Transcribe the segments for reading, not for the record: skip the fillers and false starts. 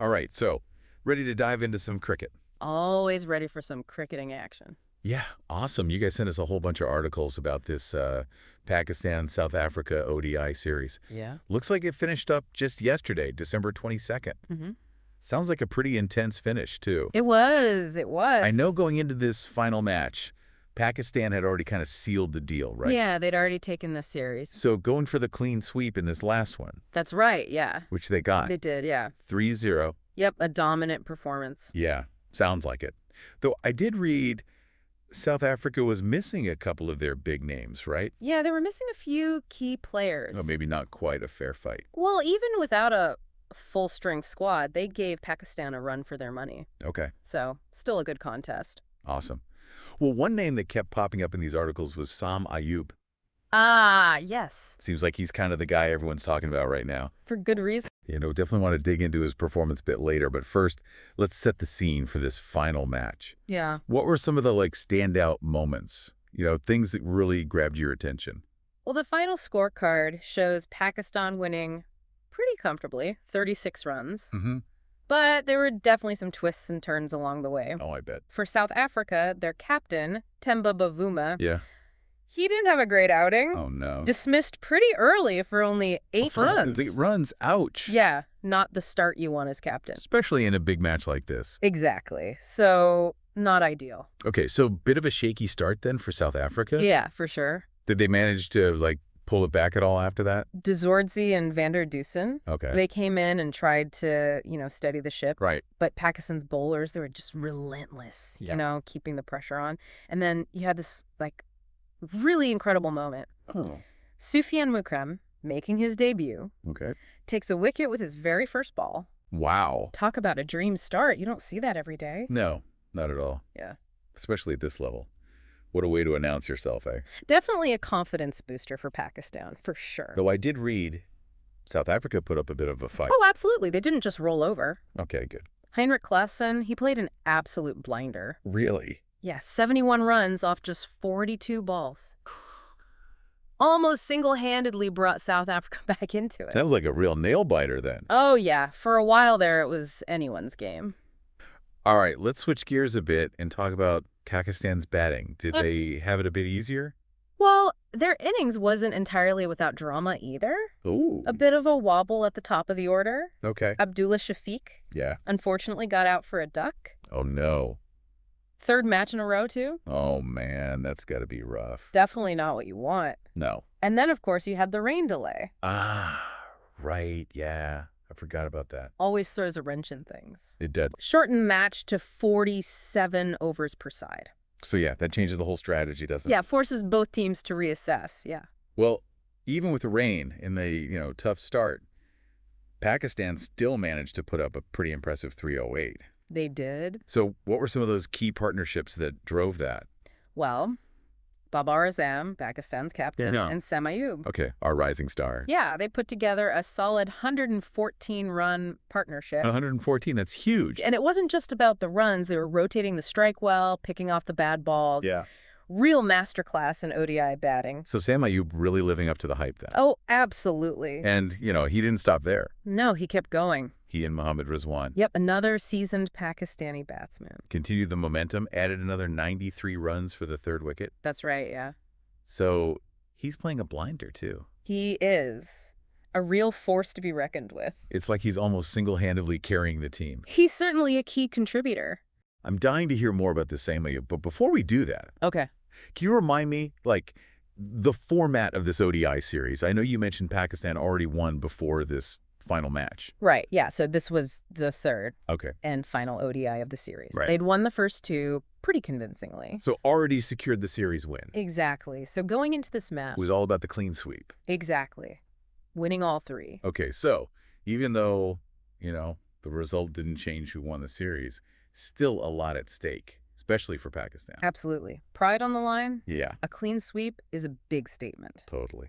All right, so ready to dive into some cricket. Always ready for some cricketing action. Yeah, awesome. You guys sent us a whole bunch of articles about this Pakistan-South Africa ODI series. Yeah. Looks like it finished up just yesterday, December 22nd. Mm-hmm. Sounds like a pretty intense finish, too. It was. It was. I know going into this final match, Pakistan had already kind of sealed the deal, right? Yeah, they'd already taken the series. So going for the clean sweep in this last one, That's right, yeah. which they got, They did, yeah. 3-0. Yep, a dominant performance. Yeah, sounds like it. Though I did read South Africa was missing a couple of their big names, right? Yeah, they were missing a few key players. Oh, maybe not quite a fair fight. Well, even without a full-strength squad, they gave Pakistan a run for their money. Okay, So, still a good contest. awesome. Well, one name that kept popping up in these articles was Saim Ayub. Ah, yes. Seems like he's kind of the guy everyone's talking about right now. For good reason. Definitely want to dig into his performance a bit later, but first, let's set the scene for this final match. Yeah. What were some of the, standout moments? Things that really grabbed your attention? Well, the final scorecard shows Pakistan winning pretty comfortably, 36 runs. Mm-hmm. But there were definitely some twists and turns along the way. Oh, I bet. For South Africa, their captain, Temba Bavuma, Yeah. he didn't have a great outing. Oh, no. Dismissed pretty early for only 8 runs. 8 runs, ouch. Yeah, not the start you want as captain. Especially in a big match like this. Exactly. So, not ideal. Okay, so bit of a shaky start then for South Africa? Yeah, for sure. Did they manage to, pull it back at all after that? De Zorzi and Van der Dusen, Okay. they came in and tried to, steady the ship. Right. But Pakistan's bowlers, they were just relentless, Yeah. keeping the pressure on. And then you had this, really incredible moment. Oh. Sufyan Mukrem, making his debut, Okay. takes a wicket with his very first ball. Wow. Talk about a dream start. You don't see that every day. No, not at all. Yeah. Especially at this level. What a way to announce yourself, eh? Definitely a confidence booster for Pakistan, for sure. Though I did read South Africa put up a bit of a fight. Oh, absolutely. They didn't just roll over. Okay, good. Heinrich Klaassen, he played an absolute blinder. Really? Yeah, 71 runs off just 42 balls. Almost single-handedly brought South Africa back into it. Sounds like a real nail-biter then. Oh, yeah. For a while there, it was anyone's game. All right, let's switch gears a bit and talk about Pakistan's batting. Did they have it a bit easier? Well, their innings wasn't entirely without drama either. Ooh. A bit of a wobble at the top of the order. Okay. Abdullah Shafiq, Yeah. unfortunately, got out for a duck. Oh, no. Third match in a row, too. Oh, man, that's got to be rough. Definitely not what you want. No. And then, of course, you had the rain delay. Ah, right, yeah. I forgot about that. Always throws a wrench in things. It did. Shortened match to 47 overs per side. So, yeah, that changes the whole strategy, doesn't it? Yeah, forces both teams to reassess, yeah. Well, even with the rain and the, tough start, Pakistan still managed to put up a pretty impressive 308. They did. So what were some of those key partnerships that drove that? Well, Babar Azam, Pakistan's captain, Yeah. and Saim Ayub. Okay, our rising star. Yeah, they put together a solid 114-run partnership. 114, that's huge. And it wasn't just about the runs. They were rotating the strike well, picking off the bad balls. Yeah. Real masterclass in ODI batting. So Saim Ayub really living up to the hype then. Oh, absolutely. And, he didn't stop there. No, he kept going. He and Mohammad Rizwan Yep, another seasoned Pakistani batsman. continued the momentum, added another 93 runs for the third wicket. That's right, yeah. So he's playing a blinder, too. He is a real force to be reckoned with. It's like he's almost single-handedly carrying the team. He's certainly a key contributor. I'm dying to hear more about the Saim Ayub, but before we do that, Okay. can you remind me, the format of this ODI series? I know you mentioned Pakistan already won before this final match. Right, yeah, so this was the third Okay. and final ODI of the series. Right. They'd won the first two pretty convincingly. So already secured the series win. Exactly. So going into this match. It was all about the clean sweep. Exactly. Winning all three. Okay, so even though, the result didn't change who won the series, still a lot at stake, especially for Pakistan. Absolutely. Pride on the line. Yeah, A clean sweep is a big statement. totally.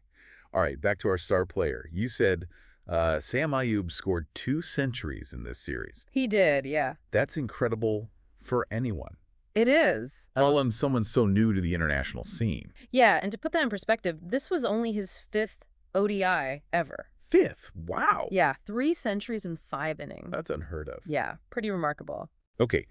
All right, back to our star player. You said Saim Ayub scored 2 centuries in this series. He did, yeah. That's incredible for anyone. It is. Let alone someone so new to the international scene. Yeah, and to put that in perspective, this was only his 5th ODI ever. 5th. Wow. Yeah, 3 centuries in 5 innings. That's unheard of. Yeah, pretty remarkable. Okay,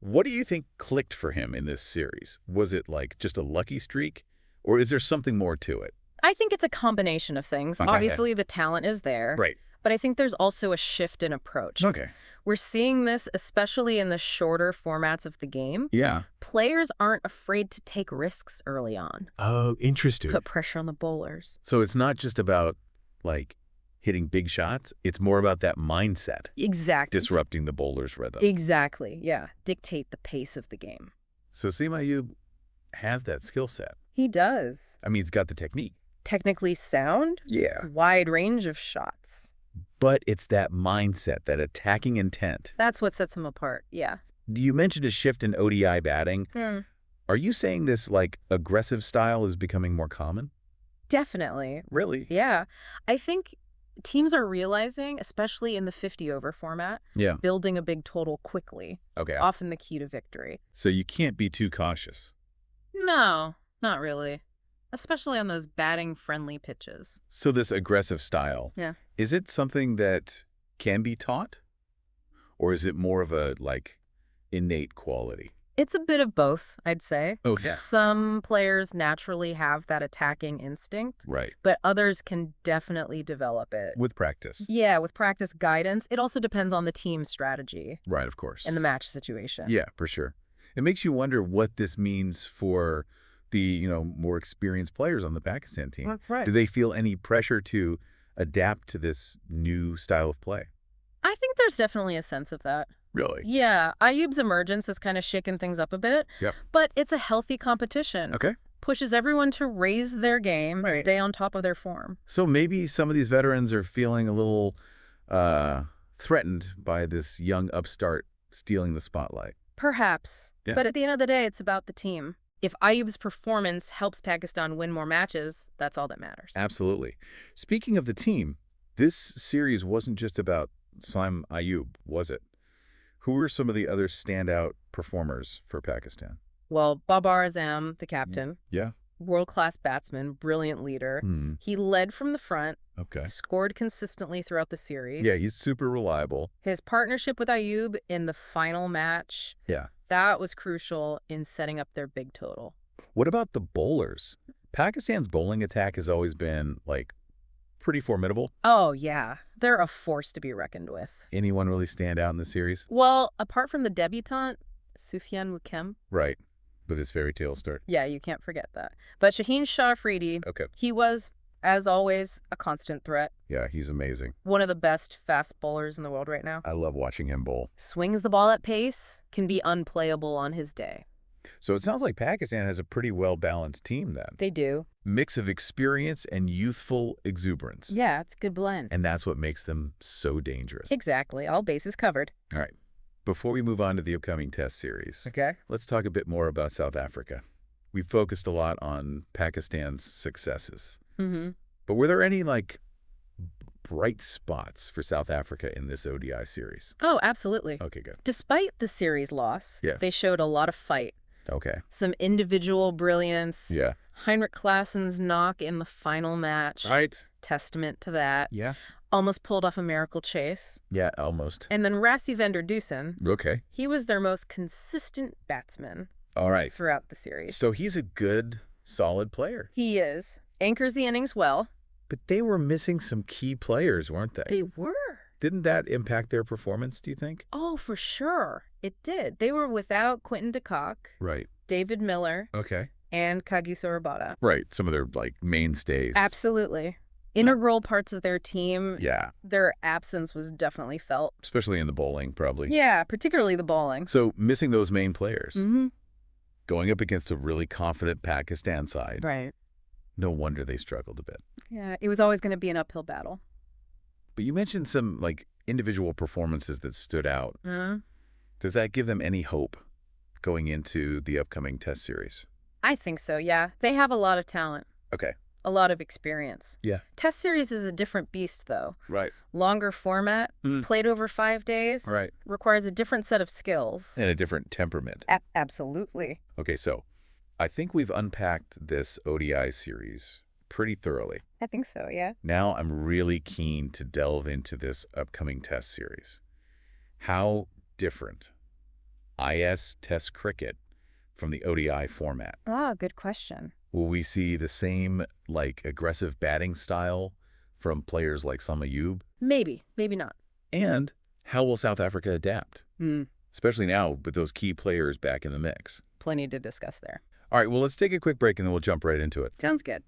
what do you think clicked for him in this series? Was it like just a lucky streak, or is there something more to it? I think it's a combination of things. Okay. Obviously, the talent is there. Right. But I think there's also a shift in approach. Okay. We're seeing this especially in the shorter formats of the game. Yeah. Players aren't afraid to take risks early on. Oh, interesting. Put pressure on the bowlers. So it's not just about, like, hitting big shots. It's more about that mindset. Exactly. Disrupting the bowler's rhythm. Exactly, yeah. Dictate the pace of the game. So Saim Ayub has that skill set. He does. I mean, he's got the technique. Technically sound, Yeah. wide range of shots. But it's that mindset, that attacking intent. That's what sets him apart, yeah. You mentioned a shift in ODI batting. Are you saying this, like, aggressive style is becoming more common? Definitely. Really? Yeah. I think teams are realizing, especially in the 50-over format, Yeah. building a big total quickly, Okay. often the key to victory. So you can't be too cautious. No, not really. Especially on those batting-friendly pitches. So this aggressive style, Yeah. is it something that can be taught? Or is it more of a, like, innate quality? It's a bit of both, I'd say. Oh, yeah. Some players naturally have that attacking instinct, Right. but others can definitely develop it. With practice. Yeah, with practice guidance. It also depends on the team's strategy Right, of course. and the match situation. Yeah, for sure. It makes you wonder what this means for the, more experienced players on the Pakistan team. Right. Do they feel any pressure to adapt to this new style of play? I think there's definitely a sense of that. Really? Yeah, Ayub's emergence has kind of shaken things up a bit, Yep. but it's a healthy competition. Okay. Pushes everyone to raise their game, Right. stay on top of their form. So maybe some of these veterans are feeling a little threatened by this young upstart stealing the spotlight. Perhaps. Yeah. But at the end of the day, it's about the team. If Ayub's performance helps Pakistan win more matches, that's all that matters. Absolutely. Speaking of the team, this series wasn't just about Saim Ayub, was it? Who were some of the other standout performers for Pakistan? Well, Babar Azam, the captain, Yeah. world-class batsman, brilliant leader. He led from the front, Okay. scored consistently throughout the series. Yeah, he's super reliable. His partnership with Ayub in the final match, Yeah. that was crucial in setting up their big total. What about the bowlers? Pakistan's bowling attack has always been, like, pretty formidable. Oh, yeah. They're a force to be reckoned with. Anyone really stand out in the series? Well, apart from the debutant, Sufyan Mukem. Right. With his fairy tale start. Yeah, you can't forget that. But Shaheen Shah Afridi, Okay. he was, as always, a constant threat. Yeah, he's amazing. One of the best fast bowlers in the world right now. I love watching him bowl. Swings the ball at pace, can be unplayable on his day. So it sounds like Pakistan has a pretty well-balanced team then. They do. Mix of experience and youthful exuberance. Yeah, it's a good blend. And that's what makes them so dangerous. Exactly. All bases covered. All right. Before we move on to the upcoming test series, Okay. let's talk a bit more about South Africa. We focused a lot on Pakistan's successes. Mm-hmm. But were there any, like, bright spots for South Africa in this ODI series? Oh, absolutely. Okay, good. Despite the series loss, Yeah. they showed a lot of fight. Okay. Some individual brilliance. Yeah. Heinrich Klaasen's knock in the final match. Right. Testament to that. Yeah. Almost pulled off a miracle chase. Yeah, almost. And then Rassie van der Dusen, Okay. he was their most consistent batsman All right. throughout the series. So he's a good, solid player. He is. Anchors the innings well. But they were missing some key players, weren't they? They were. Didn't that impact their performance, do you think? Oh, for sure. It did. They were without Quinton de Kock, Right. David Miller, Okay. and Kagiso Rabada. Right. Some of their, like, mainstays. Absolutely. Integral parts of their team. Yeah. Their absence was definitely felt. Especially in the bowling, probably. Yeah, particularly the bowling. So missing those main players, Mm-hmm. going up against a really confident Pakistan side, Right. no wonder they struggled a bit. Yeah, it was always going to be an uphill battle. But you mentioned some, like, individual performances that stood out. Mm-hmm. Does that give them any hope going into the upcoming test series? I think so, yeah. They have a lot of talent, Okay. a lot of experience. Yeah. Test series is a different beast, though. Right. Longer format, played over 5 days, Right. requires a different set of skills. And a different temperament. Absolutely. Okay, so I think we've unpacked this ODI series pretty thoroughly. I think so, yeah. Now I'm really keen to delve into this upcoming test series. How different IS Test cricket from the ODI format? Ah, good question. Will we see the same, aggressive batting style from players like Saim Ayub? Maybe, maybe not. And how will South Africa adapt? Especially now with those key players back in the mix. Plenty to discuss there. All right, well, let's take a quick break and then we'll jump right into it. Sounds good.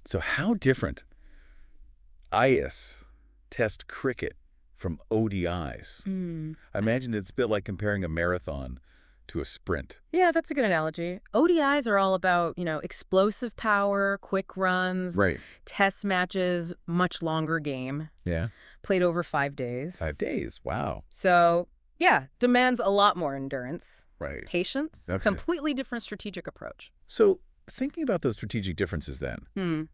So how different IS Test cricket from ODIs? I imagine it's a bit like comparing a marathon to a sprint. Yeah, that's a good analogy. ODIs are all about, explosive power, quick runs, Right. test matches, much longer game, Yeah. played over 5 days. 5 days. Wow. So, yeah, demands a lot more endurance, Right. patience, Okay. completely different strategic approach. So thinking about those strategic differences then,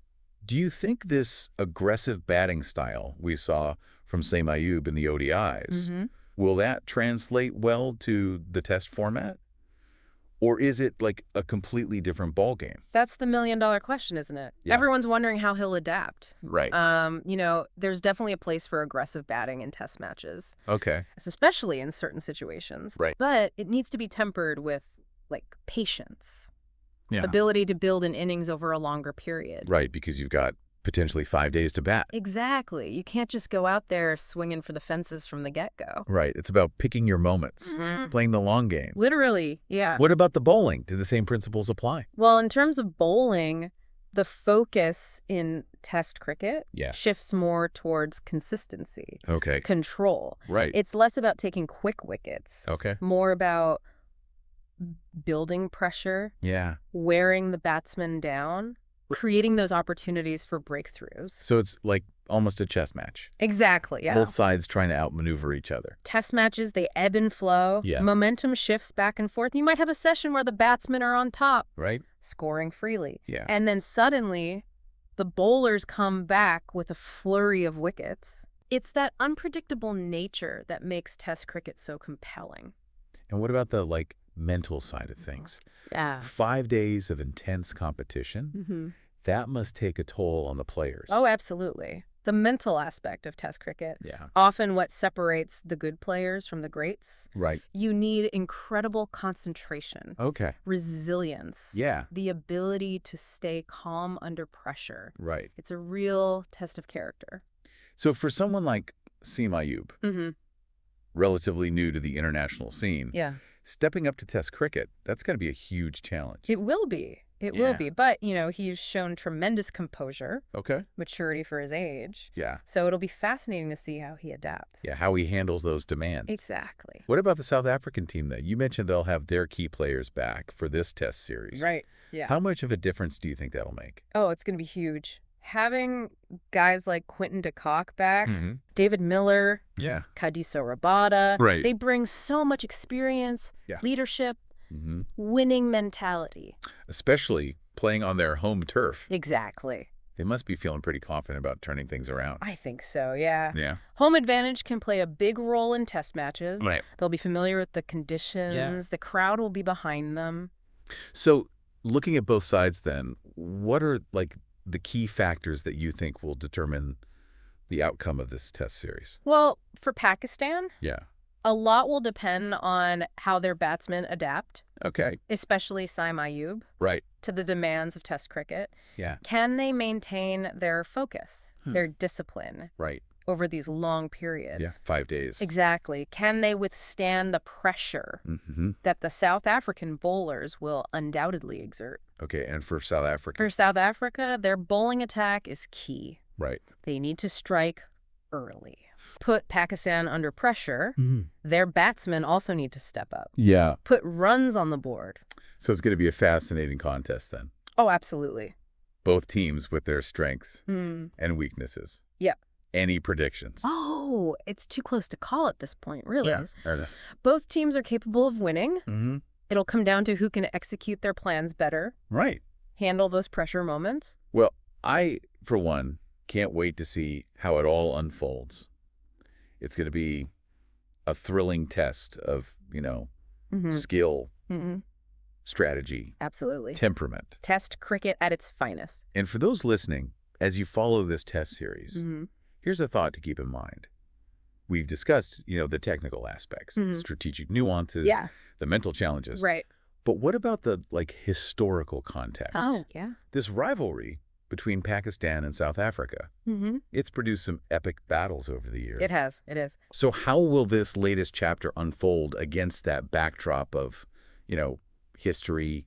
do you think this aggressive batting style we saw from Saim Ayub in the ODIs, will that translate well to the test format? Or is it like a completely different ballgame? That's the million-dollar question, isn't it? Yeah. Everyone's wondering how he'll adapt. Right. There's definitely a place for aggressive batting in test matches, Okay. especially in certain situations. Right. But it needs to be tempered with, patience, Yeah. ability to build an innings over a longer period. Right, because you've got potentially 5 days to bat. Exactly. You can't just go out there swinging for the fences from the get-go. Right. It's about picking your moments, playing the long game. Literally, yeah. What about the bowling? Do the same principles apply? Well, in terms of bowling, the focus in test cricket Yeah. shifts more towards consistency, Okay. control. Right. It's less about taking quick wickets, Okay. more about building pressure, Yeah. wearing the batsman down, creating those opportunities for breakthroughs. So it's like almost a chess match. Exactly, yeah. Both sides trying to outmaneuver each other. Test matches, they ebb and flow. Yeah. Momentum shifts back and forth. You might have a session where the batsmen are on top, Right? scoring freely. Yeah. And then suddenly, the bowlers come back with a flurry of wickets. It's that unpredictable nature that makes Test cricket so compelling. And what about the mental side of things? Yeah. 5 days of intense competition, that must take a toll on the players. Oh, absolutely. The mental aspect of Test cricket, Yeah. often what separates the good players from the greats. Right. You need incredible concentration, Okay. resilience, Yeah. the ability to stay calm under pressure. Right. It's a real test of character. So for someone like Saim Ayub, relatively new to the international scene, Yeah. stepping up to Test cricket, that's got to be a huge challenge. It will be. It Yeah. will be. But, he's shown tremendous composure, Okay. maturity for his age. Yeah. So it'll be fascinating to see how he adapts. Yeah, how he handles those demands. Exactly. What about the South African team, then? You mentioned they'll have their key players back for this test series. Right. Yeah. How much of a difference do you think that'll make? Oh, it's going to be huge. Having guys like Quinton de Kock back, Mm-hmm. David Miller, Yeah. Kadiso Rabada, Right. they bring so much experience, Yeah. leadership, Mm-hmm. winning mentality. Especially playing on their home turf. Exactly. They must be feeling pretty confident about turning things around. I think so, yeah. Yeah. Home advantage can play a big role in test matches. Right. They'll be familiar with the conditions. Yeah. The crowd will be behind them. So looking at both sides then, what are the key factors that you think will determine the outcome of this test series? Well, for Pakistan, Yeah. a lot will depend on how their batsmen adapt, Okay. especially Saim Ayub, Right. to the demands of test cricket. Yeah. Can they maintain their focus, their discipline Right. over these long periods? Yeah. 5 days. Exactly. Can they withstand the pressure Mm-hmm. that the South African bowlers will undoubtedly exert? Okay. And for South Africa? For South Africa, their bowling attack is key. Right. They need to strike early. Put Pakistan under pressure. Mm-hmm. Their batsmen also need to step up. Yeah. Put runs on the board. So it's going to be a fascinating contest then. Oh, absolutely. Both teams with their strengths Hmm. and weaknesses. Yeah. Any predictions? Oh, it's too close to call at this point, really. Yeah. Fair enough. Both teams are capable of winning. Mm-hmm. It'll come down to who can execute their plans better, Right. handle those pressure moments. Well, I, for one, can't wait to see how it all unfolds. It's going to be a thrilling test of, Mm-hmm. skill, Mm-hmm. strategy, Absolutely. temperament. Test cricket at its finest. And for those listening, as you follow this test series, here's a thought to keep in mind. We've discussed, the technical aspects, strategic nuances, the mental challenges. Right. But what about the, historical context? Oh, yeah. This rivalry between Pakistan and South Africa, it's produced some epic battles over the years. It has. It is. So how will this latest chapter unfold against that backdrop of, history,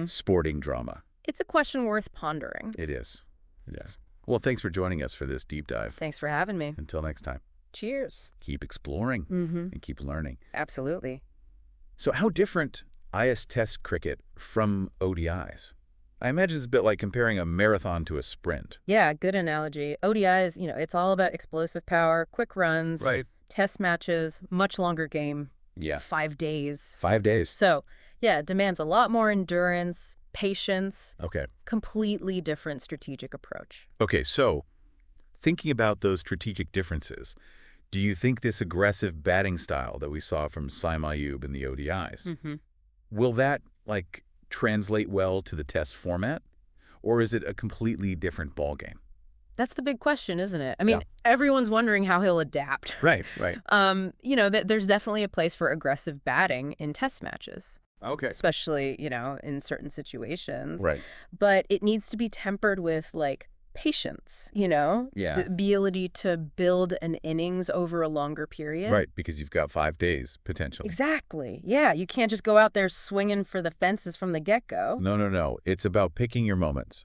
sporting drama? It's a question worth pondering. It is. It is. Well, thanks for joining us for this deep dive. Thanks for having me. Until next time. Cheers. Keep exploring and keep learning. Absolutely. So how different is Test cricket from ODIs? I imagine it's a bit like comparing a marathon to a sprint. Yeah, good analogy. ODIs, it's all about explosive power, quick runs, test matches, much longer game. Yeah. 5 days. 5 days. So, yeah, it demands a lot more endurance, patience. Okay. Completely different strategic approach. Okay, so thinking about those strategic differences, do you think this aggressive batting style that we saw from Saim Ayub in the ODIs, will that, translate well to the test format? Or is it a completely different ballgame? That's the big question, isn't it? I mean, everyone's wondering how he'll adapt. Right. There's definitely a place for aggressive batting in test matches. Okay. Especially, in certain situations. Right. But it needs to be tempered with, patience, Yeah. The ability to build an innings over a longer period. Right, because you've got 5 days, potentially. Exactly. Yeah, you can't just go out there swinging for the fences from the get-go. No. It's about picking your moments,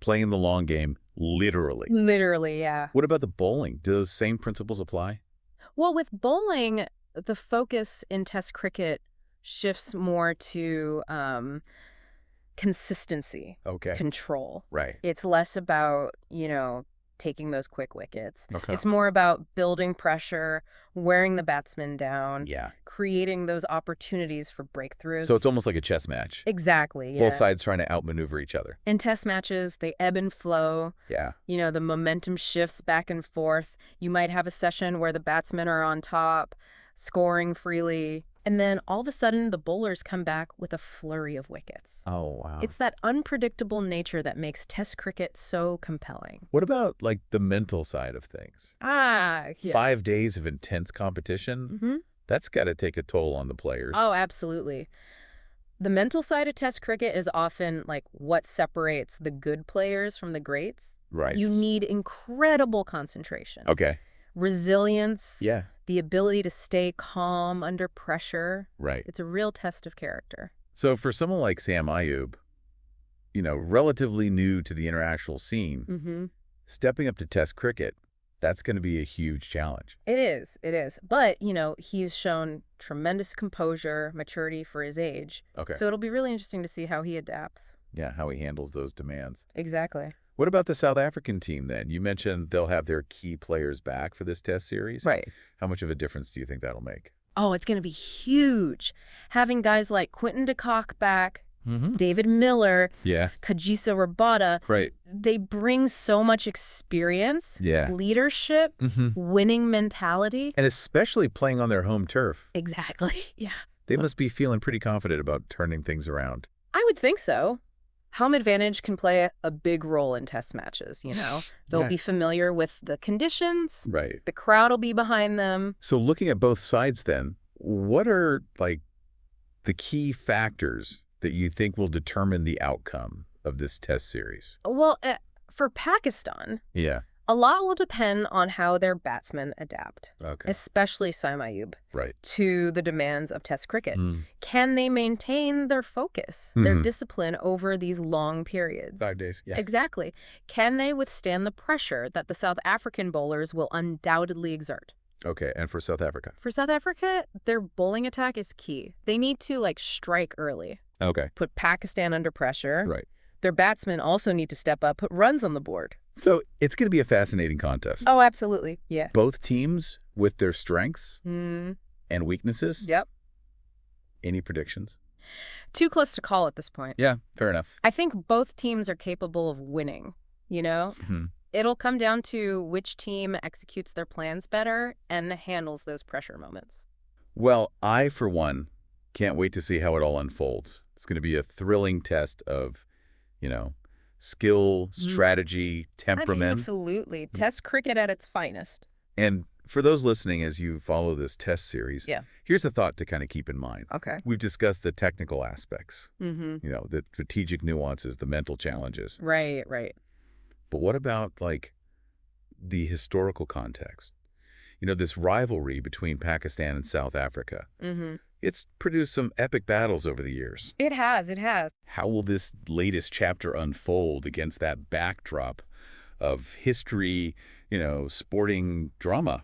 playing the long game, literally. Literally, yeah. What about the bowling? Do those same principles apply? Well, with bowling, the focus in Test cricket shifts more to consistency, control. Right. It's less about, taking those quick wickets. Okay. It's more about building pressure, wearing the batsman down, creating those opportunities for breakthroughs. So it's almost like a chess match. Exactly, yeah. Both sides trying to outmaneuver each other. In test matches, they ebb and flow. Yeah. The momentum shifts back and forth. You might have a session where the batsmen are on top, scoring freely. And then all of a sudden, the bowlers come back with a flurry of wickets. Oh, wow. It's that unpredictable nature that makes Test cricket so compelling. What about, the mental side of things? Yeah. 5 days of intense competition? That's got to take a toll on the players. Oh, absolutely. The mental side of Test cricket is often, what separates the good players from the greats. Right. You need incredible concentration. Okay. Resilience. Yeah. The ability to stay calm under pressure. Right. It's a real test of character. So for someone like Saim Ayub, relatively new to the international scene, stepping up to Test cricket, that's going to be a huge challenge. It is. But, he's shown tremendous composure, maturity for his age. Okay. So it'll be really interesting to see how he adapts. Yeah, how he handles those demands. Exactly. What about the South African team then? You mentioned they'll have their key players back for this test series. Right. How much of a difference do you think that'll make? Oh, it's going to be huge. Having guys like Quinton de Kock back, David Miller, Kajisa Rabada, they bring so much experience, leadership, winning mentality. And especially playing on their home turf. Exactly, yeah. They must be feeling pretty confident about turning things around. I would think so. Home advantage can play a big role in test matches, They'll be familiar with the conditions. Right. The crowd will be behind them. So looking at both sides then, what are, the key factors that you think will determine the outcome of this test series? Well, for Pakistan, a lot will depend on how their batsmen adapt, especially Saim Ayub, to the demands of Test cricket. Can they maintain their focus, their discipline over these long periods? 5 days, yes. Exactly. Can they withstand the pressure that the South African bowlers will undoubtedly exert? Okay, and for South Africa? For South Africa, their bowling attack is key. They need to, strike early. Okay. Put Pakistan under pressure. Right. Their batsmen also need to step up, put runs on the board. So it's going to be a fascinating contest. Oh, absolutely. Yeah. Both teams with their strengths and weaknesses. Yep. Any predictions? Too close to call at this point. Yeah, fair enough. I think both teams are capable of winning, It'll come down to which team executes their plans better and handles those pressure moments. Well, I, for one, Can't wait to see how it all unfolds. It's going to be a thrilling test of, you know, skill, strategy, temperament. Absolutely. Test cricket at its finest. And for those listening, as you follow this test series, here's a thought to kind of keep in mind. Okay. We've discussed the technical aspects, you know, the strategic nuances, the mental challenges. Right, right. But what about, like, the historical context? You know, this rivalry between Pakistan and South Africa. It's produced some epic battles over the years. It has, it has. How will this latest chapter unfold against that backdrop of history, you know, sporting drama?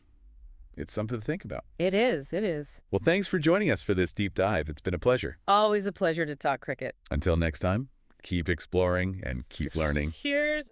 It's something to think about. It is, it is. Well, thanks for joining us for this deep dive. It's been a pleasure. Always a pleasure to talk cricket. Until next time, keep exploring and keep learning. Cheers.